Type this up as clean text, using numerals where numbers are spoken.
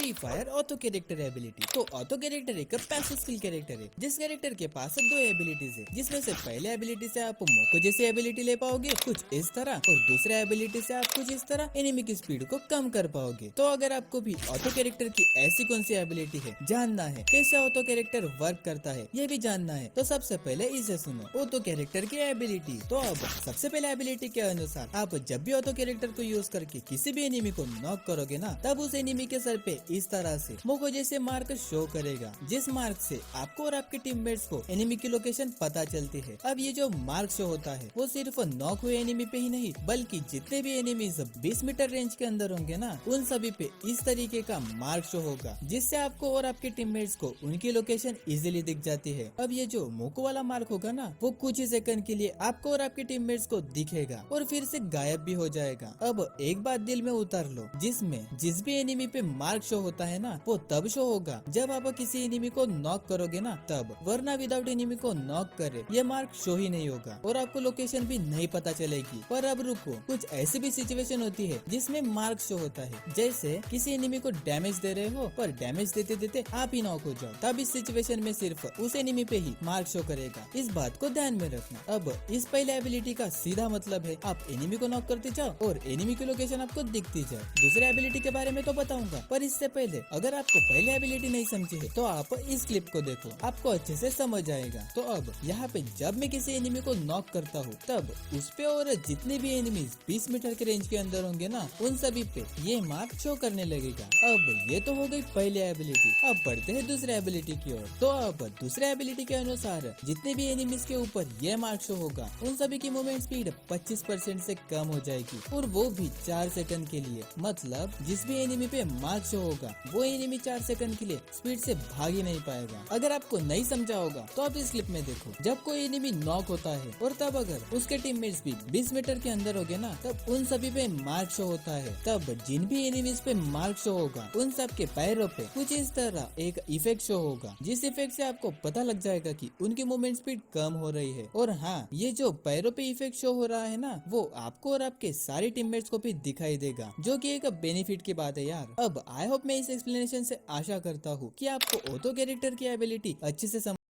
Free fire auto character ability. तो auto character एक passive skill character है जिस कैरेक्टर के पास दो एबिलिटीज है, जिसमें से पहले एबिलिटी से आप मोको जैसी एबिलिटी ले पाओगे कुछ इस तरह, और दूसरे एबिलिटी से आप कुछ इस तरह एनिमी की स्पीड को कम कर पाओगे। तो अगर आपको भी ऑटो कैरेक्टर की ऐसी कौन सी एबिलिटी है जानना है, कैसे ऑटो कैरेक्टर वर्क करता है ये भी जानना है, तो सबसे पहले इसे सुनो। ऑटो कैरेक्टर की एबिलिटी। तो अब सबसे पहले एबिलिटी के अनुसार आप जब भी ऑटो कैरेक्टर को यूज करके किसी भी एनिमी को नॉक करोगे ना, तब उस एनिमी के सर पे इस तरह से मोको जैसे मार्क शो करेगा, जिस मार्क से आपको और आपके टीममेट्स को एनिमी की लोकेशन पता चलती है। अब ये जो मार्क शो होता है वो सिर्फ नॉक हुए एनिमी पे ही नहीं, बल्कि जितने भी एनिमीज 20 मीटर रेंज के अंदर होंगे ना, उन सभी पे इस तरीके का मार्क शो होगा, जिससे आपको और आपके टीममेट्स को उनकी लोकेशन इजीली दिख जाती है। अब ये जो मोको वाला मार्क होगा ना, वो कुछ ही सेकंड के लिए आपको और आपके टीममेट्स को दिखेगा और फिर से गायब भी हो जाएगा। अब एक बात दिल में उतार लो, जिसमें जिस भी एनिमी पे मार्क शो होता है ना, वो तब शो होगा जब आप किसी एनिमी को नॉक करोगे ना तब, वरना विदाउट एनिमी को नॉक करे ये मार्क शो ही नहीं होगा और आपको लोकेशन भी नहीं पता चलेगी। पर अब रुको, कुछ ऐसी भी सिचुएशन होती है जिसमें मार्क शो होता है, जैसे किसी एनिमी को डैमेज दे रहे हो पर डैमेज देते देते आप ही नॉक हो जाओ, तब इस सिचुएशन में सिर्फ उस एनिमी पे ही मार्क शो करेगा। इस बात को ध्यान में रखना। अब इस पहले एबिलिटी का सीधा मतलब है आप एनिमी को नॉक करते जाओ और एनिमी की लोकेशन आपको दिखती जाए। दूसरे एबिलिटी के बारे में तो बताऊंगा, पर इससे पहले अगर आपको पहले एबिलिटी नहीं समझी है तो आप इस क्लिप को देखो, आपको अच्छे से समझ आएगा। तो अब यहाँ पे जब मैं किसी एनिमी को नॉक करता हूँ तब उस पे और जितने भी एनिमीज 20 मीटर के रेंज के अंदर होंगे ना, उन सभी पे ये मार्क शो करने लगेगा। अब ये तो हो गई पहली एबिलिटी। अब बढ़ते हैं दूसरे एबिलिटी की ओर। तो अब दूसरे एबिलिटी के अनुसार जितने भी एनिमीज के ऊपर ये मार्क शो होगा, उन सभी की मूवमेंट स्पीड 25% से कम हो जाएगी, और वो भी 4 सेकंड के लिए। मतलब जिस भी एनिमी पे मार्क शो होगा वो एनिमी 4 सेकंड के लिए स्पीड से भाग ही नहीं पाएगा। अगर आपको नहीं समझा होगा तो आप इस क्लिप में देखो। जब कोई एनिमी नॉक होता है और तब अगर उसके टीममेट्स भी 20 मीटर के अंदर होगे ना, तब उन सभी पे मार्क शो होता है। तब जिन भी एनिमीज पे मार्क शो होगा उन सब के पैरों पे कुछ इस तरह एक इफेक्ट शो होगा, जिस इफेक्ट से आपको पता लग जाएगा कि उनकी मूवमेंट स्पीड कम हो रही है। और हाँ, ये जो पैरों पे इफेक्ट शो हो रहा है ना, वो आपको और आपके सारे टीममेट्स को भी दिखाई देगा, जो कि एक बेनिफिट की बात है यार। अब आई होप मैं इस एक्सप्लेनेशन से आशा करता हूँ कि आपको ऑटो कैरेक्टर की एबिलिटी अच्छे से